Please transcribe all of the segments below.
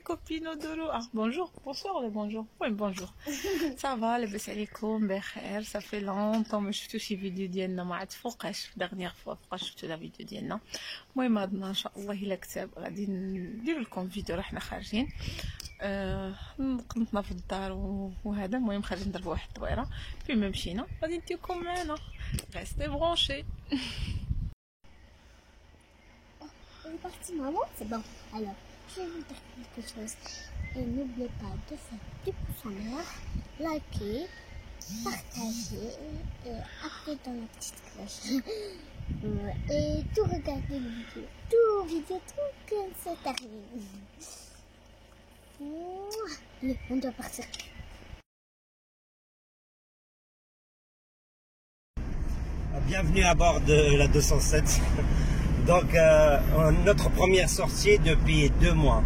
copines Odoro. Ah, bonjour, bonsoir, le bonjour. Oui, bonjour. Ça va, لاباس عليكم بخير. Ça fait longtemps ما شفتوش شي فيديو ديالنا، ما عرفت فوقاش dernière fois فوقاش شفتوا لا فيديو ديالنا. المهم هادنا ان شاء الله الا كتاب غادي ندير لكم فيديو حنا خارجين. قمتنا في الدار وهذا. المهم خارجين نضربوا واحد الطويره، فين مشينا غادي نديكم معنا. Restez branchés. On est parti, maman, c'est bon. Alors, je vais vous dire quelque chose. Et n'oubliez pas de faire du pouce en l'air, liker, partager, et appuyer dans la petite cloche. Et tout regarder les vidéos. Tout comme ça termine. Allez, on doit partir. Bienvenue à bord de la 207. Donc notre première sortie depuis 2 mois,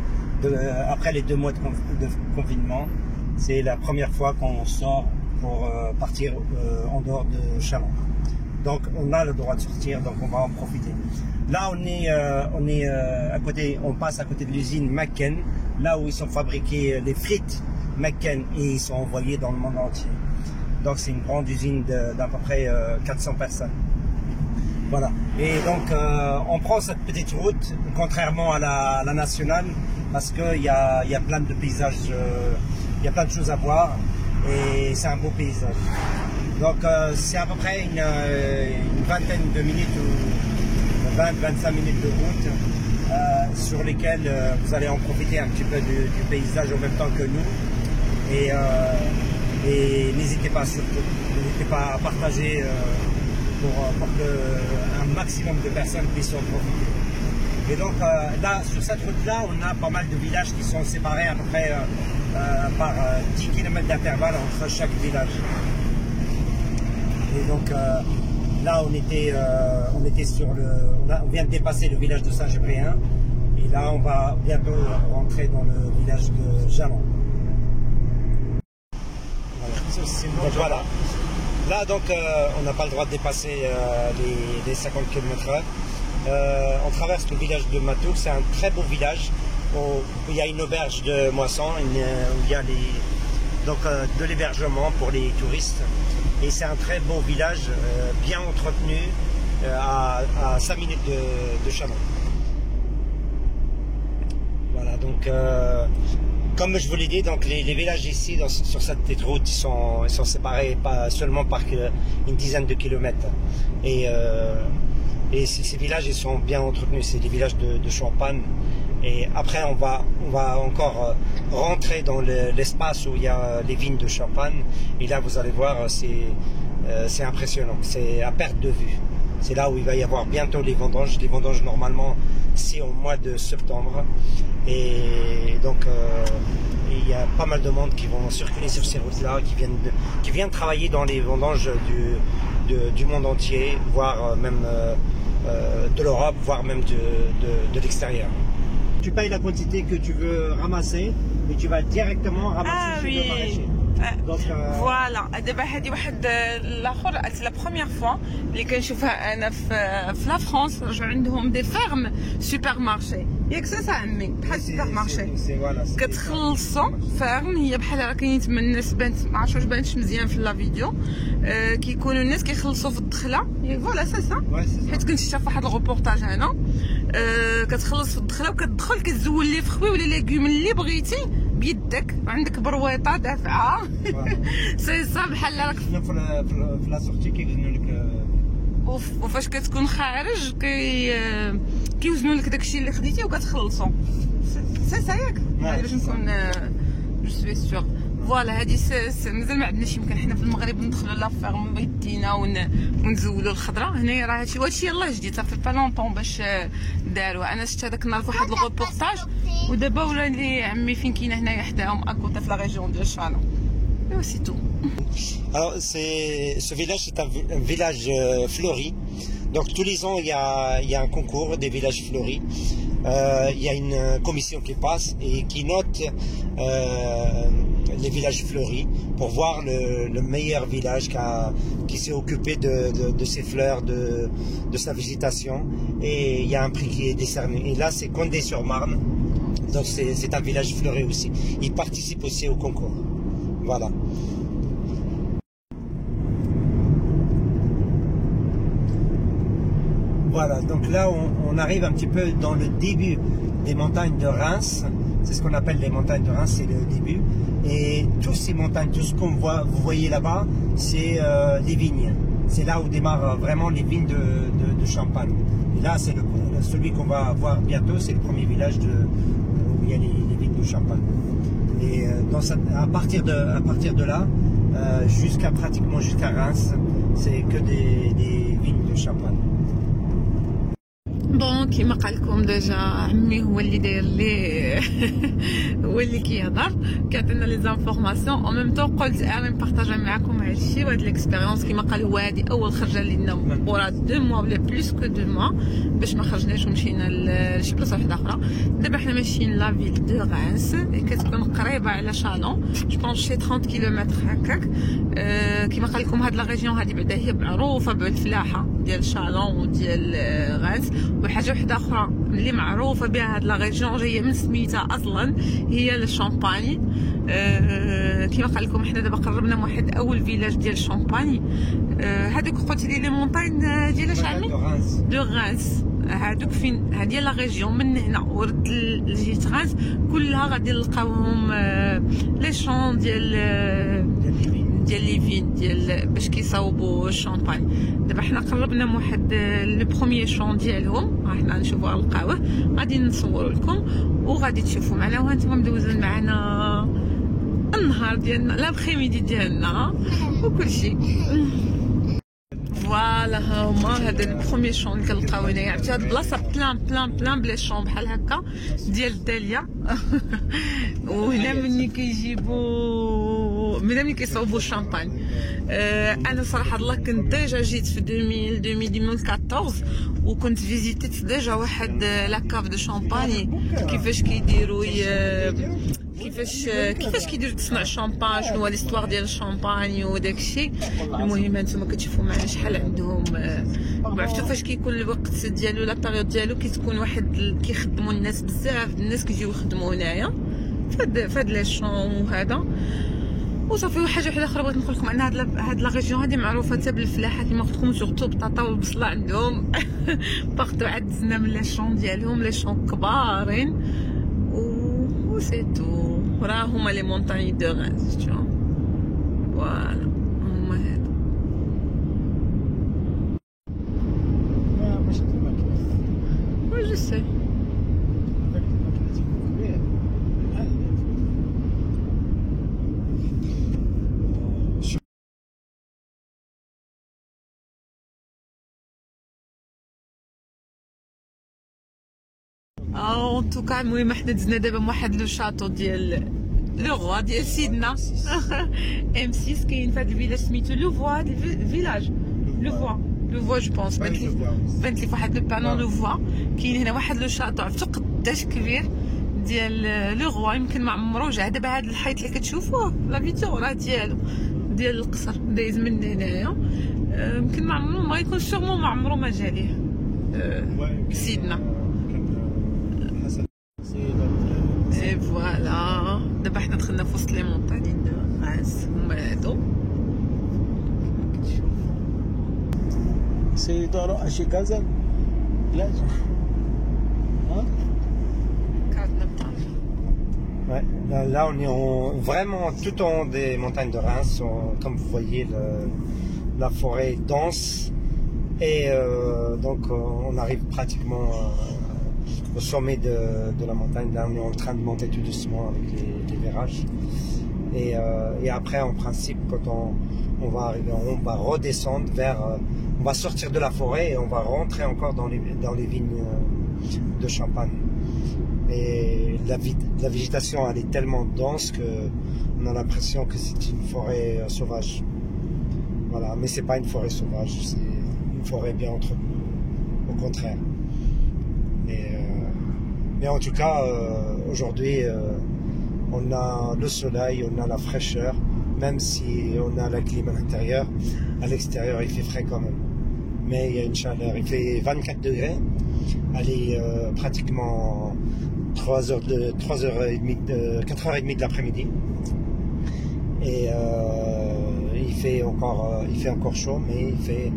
après les 2 mois de confinement, c'est la première fois qu'on sort pour partir en dehors de Chalon. Donc on a le droit de sortir, donc on va en profiter. Là on est à côté, on passe à côté de l'usine McCain, là où ils sont fabriqués les frites McCain et ils sont envoyés dans le monde entier. Donc c'est une grande usine d'à peu près 400 personnes. Voilà. Et donc on prend cette petite route, contrairement à la nationale, parce qu'il y a plein de paysages, il y a plein de choses à voir et c'est un beau paysage. Donc c'est à peu près une vingtaine de minutes ou 20-25 minutes de route sur lesquelles vous allez en profiter un petit peu du paysage en même temps que nous. Et n'hésitez pas surtout, n'hésitez pas à partager pour qu'un maximum de personnes puissent en profiter. Et donc là, sur cette route-là, on a pas mal de villages qui sont séparés à peu près par 10 km d'intervalle entre chaque village. Et donc là, on était sur on vient de dépasser le village de Saint-Gébrien. Et là, on va bientôt rentrer dans le village de Jalon. Donc voilà. Là donc on n'a pas le droit de dépasser les 50 km/h. On traverse le village de Matouk, c'est un très beau village où il y a une auberge de moisson, où il y a de l'hébergement pour les touristes. Et c'est un très beau village, bien entretenu, à 5 minutes de Chalon. Voilà, donc comme je vous l'ai dit, donc les villages ici sur cette petite route ils sont séparés pas seulement par une dizaine de kilomètres. Et ces villages ils sont bien entretenus, c'est des villages de Champagne. Et après on va encore rentrer dans l'espace où il y a les vignes de Champagne. Et là vous allez voir, c'est impressionnant, c'est à perte de vue. C'est là où il va y avoir bientôt les vendanges. Les vendanges normalement c'est au mois de septembre. Et donc il y a pas mal de monde qui vont circuler sur ces routes-là, qui viennent travailler dans les vendanges du monde entier, voire même de l'Europe, voire même de l'extérieur. Tu payes la quantité que tu veux ramasser et tu vas directement ramasser chez le maraîcher. Donc فوالا دابا هذه واحد الاخر لا بروميير فوا اللي كنشوفها انا في لا فرانس. رجعوا عندهم دي فيرم سوبر مارشي، ياك سا عمي بحال سوبر مارشي كتخلصوا فيرم. هي بحال راه كاينين تما الناس بانت ما عرفتش واش بانتش مزيان في لا فيديو. كيكونوا الناس كيخلصوا في الدخله، فوالا سا حيت كنت شفت واحد الروبورتاج هنا. كتخلص في الدخله وكتدخل كتزول لي فخوي ولا ليغوم اللي بغيتي بيدك، عندك برويطه دافعه. سي صا بحال راك في لا سورتي كيوزنوا لك، وفاش كتكون خارج كيوزنوا لك داكشي اللي خديتي وكتخلصوا. سي صا ياك باش نكون جو سوي سيغ. فوالا هادي مازال ما عندناش، يمكن حنا في المغرب ندخلوا لا فيرم بيدينا ونزولوا الخضره. هنايا راه هادشي يلاه جديد، صافي با لونطون باش داروها. انا شفت هذاك النهار فواحد الروبورتاج، ودابا ولا لي عمي فين كاينه هنايا حداهم اكوطا في لا ريجيون ديال شالون. Et c'est tout. Alors ce village c'est un village fleuri. Donc tous les ans il y a un concours des villages fleuris. Il y a une commission qui passe et qui note les villages fleuris pour voir le meilleur village qui s'est occupé de ses fleurs, de sa végétation. Et il y a un prix qui est décerné. Et là c'est Condé-sur-Marne. Donc c'est un village fleuri aussi. Il participe aussi au concours. Voilà. Voilà, donc là on arrive un petit peu dans le début des montagnes de Reims. C'est ce qu'on appelle les montagnes de Reims, c'est le début. Et toutes ces montagnes, tout ce qu'on voit, vous voyez là-bas, c'est les vignes. C'est là où démarrent vraiment les vignes de Champagne. Et là, c'est celui qu'on va voir bientôt, c'est le premier village où il y a les vignes de Champagne. Et à partir de là, pratiquement jusqu'à Reims, c'est que des vignes de Champagne. بون كيما قال لكم ديجا عمي هو اللي داير لي هو اللي كيهضر كيعطينا لي زانفورماسيون او ميم طون قلت انا نبارطاجي معكم هذا الشيء وهاد ليكسبيريونس كيما قال هو هذه اول خرجه لينا ورا 2 موا ولا بلوس كو 2 موا باش ما خرجناش ومشينا لشي بلاصه واحده اخرى. دابا حنا ماشيين لا فيل دو غانس كتكون قريبه على شالون جو بونس شي 30 كيلومتر هكاك. كيما قال لكم هاد لا ريجيون هادي بعدا هي معروفه بالفلاحه ديال شالون وديال غانس. وحاجه وحده اخرى اللي معروفه بها هاد لا ريجيون جايه من سميتها اصلا هي الشامباني. كيما قال لكم حنا دابا قربنا من واحد اول فيلاج ديال الشامباني. هذوك قلت لي لي مونطاين ديال اش عمي دو غانس هذوك فين هادي لا ريجيون من هنا ورد لجهه غانس كلها غادي نلقاوهم لي شون ديال لي فين ديال باش كيصاوبوا الشامباني. دابا حنا قربنا من واحد لو بروميير شون ديالهم حنا نشوفوا نلقاوه غادي نصوروا لكم وغادي تشوفوا معنا وهانتوما مدوزين معنا النهار ديالنا لابخيميدي ديالنا وكل شيء. فوالا ها هما هذا البروميير شون اللي كنلقاو هنايا عرفتي هاد البلاصه بلان بلي شون بحال هكا ديال الداليه وهنا ملي كيصاوبوا الشامبان. انا صراحه الله كنت ديجا جيت في 2014 وكنت فيزيتيت ديجا واحد لاكاف دو شامباني كيفاش كيديروا كيفاش كيديروا تصنع الشامبان شنو هو ليستوار ديال الشامباني وداكشي. المهم هانتوما كتشوفوا معنا شحال عندهم عرفتوا فاش كيكون الوقت ديالو لا بيريود ديالو كتكون واحد كيخدموا الناس بزاف الناس كيجيو يخدموا هنايا فهاد لي شون وهذا وصافي. وحاجه وحده اخرى بغيت نقول لكم ان هاد لا ريجيون هادي معروفه حتى بالفلاحه كيما قلت لكم سورتو بالطاطا والبصله عندهم باغتو عدزنا من لي شون ديالهم لي شون كبارين و سي تو. راه هما لي مونطاني دو غانس تشوف فوالا هما هادو. وي جو سي ان توكا. المهم حنا دزنا دابا واحد لو شاطو ديال لو روا ديال سيدنا ام 6 كاين في هذا الفيلاج سميتو لو فوا فيلاج لو فوا جو بونس بانت لي فواحد لو بانو لو فوا. كاين هنا واحد لو شاطو عرفتو قداش كبير ديال لو روا يمكن ما عمرو جا. دابا هذا الحيط اللي كتشوفوه لا فيديو راه ديالو ديال القصر دايز من هنايا يمكن ما عمرو ما يكون سيغمون ما عمرو ما جا ليه سيدنا. اي فوالا دابا حنا دخلنا في وسط لي مونطاني دو غانس هما هادو. سيدورو اشي كازا لا Ouais, là on est vraiment tout en haut des montagnes de Reims. Comme vous voyez, la forêt est dense et donc on arrive pratiquement au sommet de la montagne. Là on est en train de monter tout doucement avec les virages et après en principe quand on va arriver on va redescendre vers on va sortir de la forêt et on va rentrer encore dans les vignes de Champagne. Et la végétation elle est tellement dense que on a l'impression que c'est une forêt sauvage. Voilà, mais c'est pas une forêt sauvage, c'est une forêt bien entretenue, au contraire. Mais en tout cas, aujourd'hui, on a le soleil, on a la fraîcheur, même si on a la clim à l'intérieur. À l'extérieur, il fait frais quand même. Mais il y a une chaleur, il fait 24 degrés. Elle est pratiquement 4h30 de l'après-midi. Et il fait encore chaud, mais il fait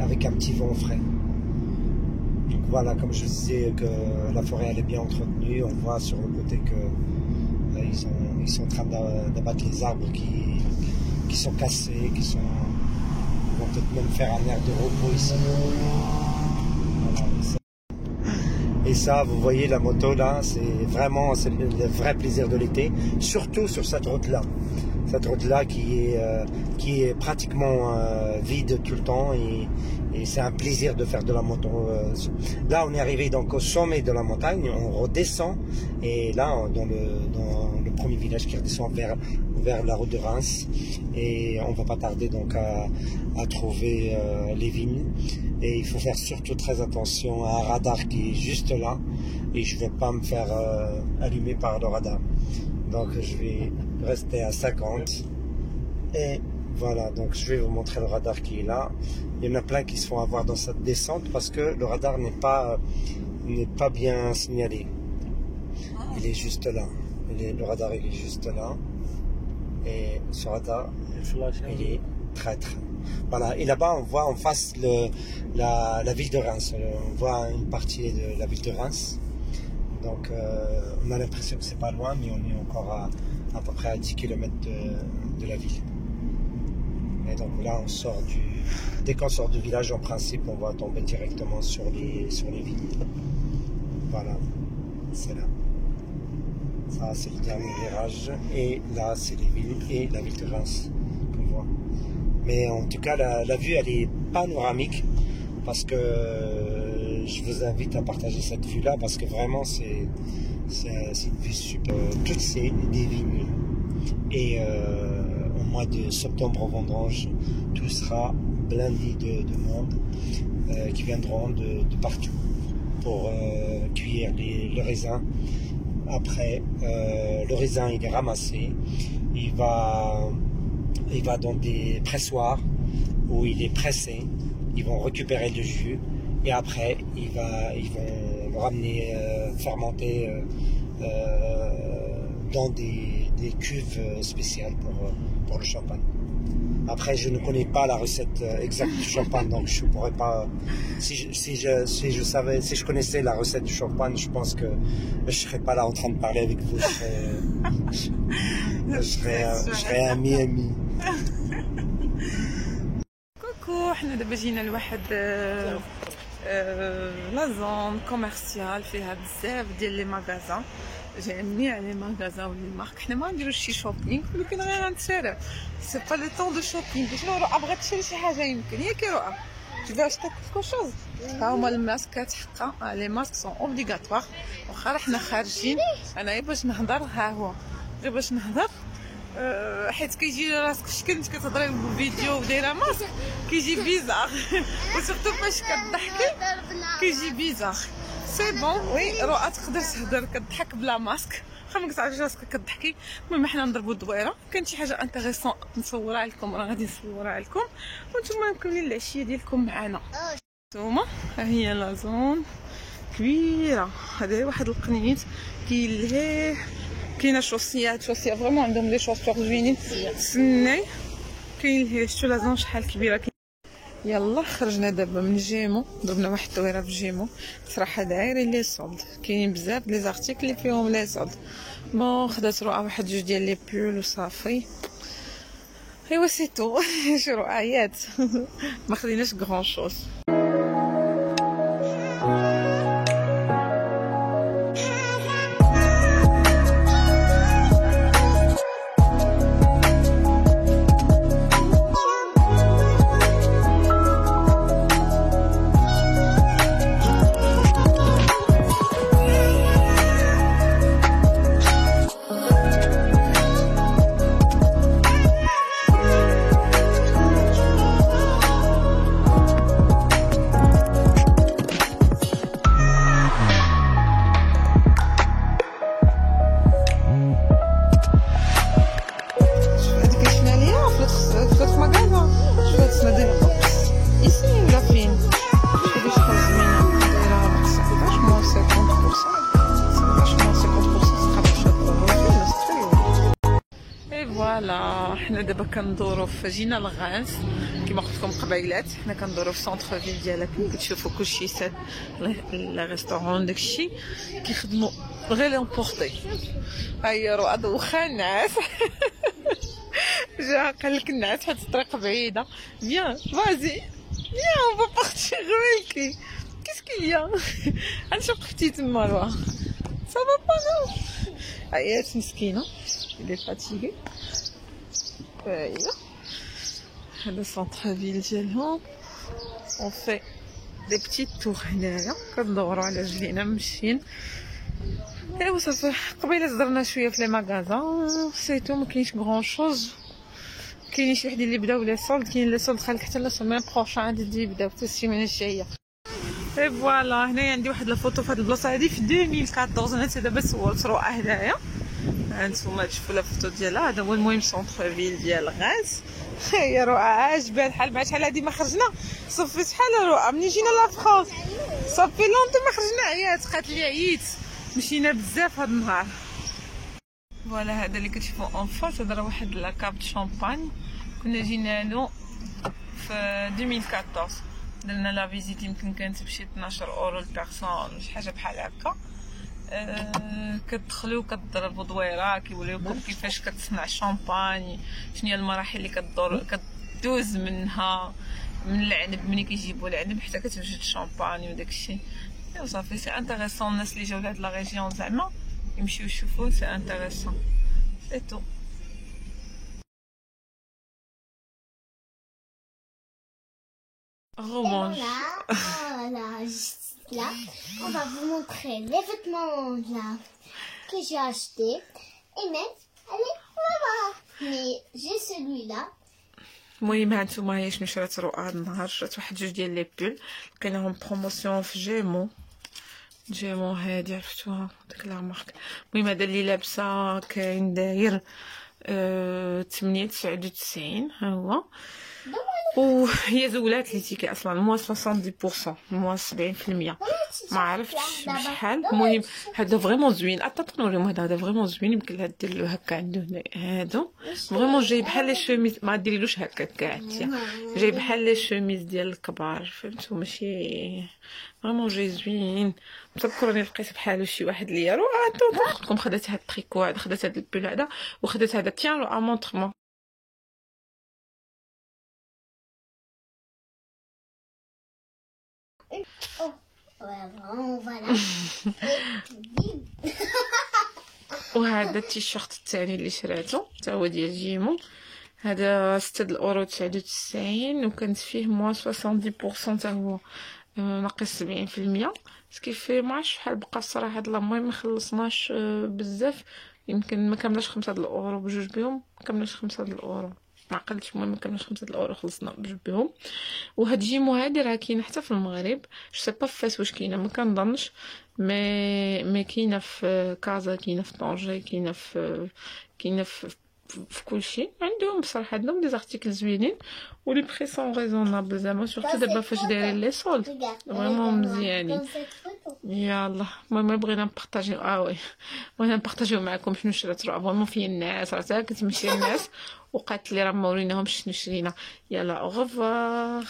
avec un petit vent frais. Donc voilà, comme je disais que la forêt elle est bien entretenue, on voit sur le côté que ils sont en train d'abattre les arbres qui sont cassés, ils vont peut-être même faire un air de repos ici. Voilà, et ça, vous voyez la moto là, c'est le vrai plaisir de l'été, surtout sur cette route-là. Cette route-là qui est pratiquement vide tout le temps et c'est un plaisir de faire de la moto. Là, on est arrivé donc au sommet de la montagne, on redescend et là, dans le premier village qui redescend vers la route de Reims et on va pas tarder donc à trouver les vignes. Et il faut faire surtout très attention à un radar qui est juste là et je ne vais pas me faire allumer par le radar. Donc je vais rester à 50 et voilà, donc je vais vous montrer le radar qui est là. Il y en a plein qui se font avoir dans cette descente parce que le radar n'est pas bien signalé. Il est juste là. Le radar il est juste là et ce radar il est traître. Voilà, et là-bas on voit en face la ville de Reims. On voit une partie de la ville de Reims. Donc on a l'impression que c'est pas loin, mais on est encore à peu près à 10 km de la ville. Et donc là on sort dès qu'on sort du village, en principe on va tomber directement sur les vignes. Voilà, c'est là. Ça c'est le dernier virage et là c'est les villes et la ville de Reims qu'on voit. Mais en tout cas la vue elle est panoramique parce que je vous invite à partager cette vue là parce que vraiment c'est une vue super. Toutes c'est des vignes et au mois de septembre au vendange tout sera blindé de monde qui viendront de partout pour cueillir le raisin. Après le raisin il est ramassé, il va dans des pressoirs où il est pressé, ils vont récupérer le jus et après ils vont le ramener fermenté dans des cuves spéciales pour le champagne. Après je ne connais pas la recette exacte du champagne, donc je pourrais pas. Si je connaissais la recette du champagne, je pense que je serais pas là en train de parler avec vous. Je serais ami. كوكو، حنا دابا جينا لواحد لا زون كوميرسيال فيها بزاف ديال لي ماغازان، جميع لي ماغازان ولي مارك. حنا ما نديروش شي شوبينغ ولكن غير غنتسالى، سي با لو طون دو شوبينغ. شنو رؤى بغات تشري شي حاجه يمكن ياك رؤى؟ Tu veux acheter quelque chose؟ ها هما الماسكات حقا، لي ماسك سون اوبليغاتوار. واخا راه حنا خارجين انا غير باش نهضر، ها هو غير باش نهضر حيت كيجي راسك في شكل انت كتهضري بالفيديو ودايره ماسك كيجي بيزار وسورتو فاش كضحكي كيجي بيزار. سي بون وي رؤى تقدر تهضر كضحك بلا ماسك، واخا ما كتعرفيش راسك كضحكي. المهم حنا نضربوا الدويره، كان شي حاجه انتريسون نصورها لكم راه غادي نصورها لكم وانتم مكملين العشيه ديالكم معنا. نتوما ها هي لا زون كبيره، هذا واحد القنيت كاين لهيه، كاينه شوسيات فريمون عندهم لي شوسور زوينين. تسناي كاين لهيه، شفتوا لا زون شحال كبيره. يلا خرجنا دابا من جيمو، ضربنا واحد الدويره في جيمو. صراحه دايرين لي صولد، كاينين بزاف لي زارتيكل اللي فيهم لي صولد. بون خدات رؤى واحد جوج ديال لي بول وصافي. ايوا سي تو شي رؤيات ما خديناش غران شوز. فوالا حنا دابا كندورو جينا لغاز كيما قلت لكم قبيلات. حنا كندورو في سونتر فيل ديالها كيما كتشوفوا كلشي ساد لا ريستورون داكشي كيخدموا غير لامبورطي. هيا راه دوخا الناس جا قال لك الناس حيت الطريق بعيده. بيان فازي بيان اون با بارتيغ ويلكي كيسكي ليا انا وقفتي تما راه صافا با نو. هيا مسكينه اللي فاتيغي. هيا هذا سونتر فيل ديالهم. اون في دي بتيت تور هنايا كندورو على رجلينا ماشيين. ايوا صافي قبيله زرنا شويه في لي ماغازان سيتو مكاينش غران شوز. كاينين شي وحدين اللي بداو لي سولد كاين لي سولد خالك حتى لا سومين بروشان عاد يبداو حتى السيمانه الجايه. اي فوالا هنايا عندي واحد الفوتو في هاد البلاصه هادي في 2014 انا دابا صورت رؤى هنايا. هانتوما تشوفوا لا فوتو ديالها. هذا هو المهم سونتر فيل ديال غاز. هي رؤى عاجبها الحال مع شحال هادي ما خرجنا صافي شحال رؤى ملي جينا لا فرنسا صافي لونتو ما خرجنا. عيات قالت لي عييت مشينا بزاف هاد النهار. فوالا هذا اللي كتشوفوا اون فاس هذا راه واحد لاكاب شامبان كنا جينا له في 2014 درنا لا فيزيت يمكن كانت بشي 12 اورو البيرسون شي حاجه بحال هكا. كتدخلوا كتضربوا دويره كيوريوكم كيفاش كتصنع الشامباني شنو هي المراحل اللي كدوز منها من العنب ملي كيجيبوا العنب حتى كتوجد الشامباني وداكشي. ايوا صافي سي انتريسون. الناس اللي جاو لهاد لا ريجيون زعما يمشيو يشوفوا سي انتريسون سي تو. Revanche. Voilà, juste là, on va vous montrer les vêtements là que j'ai acheté. Et même, allez, on va voir. Mais j'ai celui-là. المهم هانتوما هي شنو شرات رؤى هاد النهار. شرات واحد جوج ديال لي بول كاينهم بروموسيون في جيمو هادي عرفتوها داك لا مارك. المهم هذا اللي لابسه كاين داير 98 ها هو. وهي زولات لي تيكي اصلا موا 70% موا 70% ما عرفتش بشحال. المهم هذا فريمون زوين. نوريهم هذا فريمون زوين. يمكن لها دير له هكا عنده هذا فريمون جاي بحال لي شوميز ما ديريلوش هكا كاع جاي بحال لي شوميز ديال الكبار فهمتوا ماشي فريمون جاي زوين. تذكروني لقيت بحالو شي واحد ليا راه نقولكم خدات هاد التريكو هذا خدات هاد البول هذا وخدات هذا تيان لو مونطرمون. وهذا التيشيرت الثاني اللي شريته حتى هو ديال جيمو. هذا 6 الاورو 99 وكانت فيه موا 70% حتى هو ناقص 70%. سكيفي معرفتش شحال بقى الصراحه هاد المهم ما خلصناش بزاف. يمكن ما كملاش 5 الاورو بجوج بهم ما كملاش 5 الاورو ما عقلتش. المهم ما كملش 5 الاورو خلصنا بجوج بهم. وهاد جيمو هادي راه كاينه حتى في المغرب جو سي با فاس واش كاينه ما كنظنش مي كاينه في كازا كاينه في طنجة كاينه في كلشي عندهم بصراحه. عندهم دي زارتيكل زوينين ولي بري سون ريزونابل زعما سورتو دابا فاش دايرين لي سولد فريمون مزيانين. يلا المهم بغينا نبارطاجيو وي بغينا نبارطاجيو معكم شنو شرات راه فريمون فيه الناس راه كتمشي الناس وقالت لي راه ما وريناهمش شنو شرينا. يلا او ريفوار.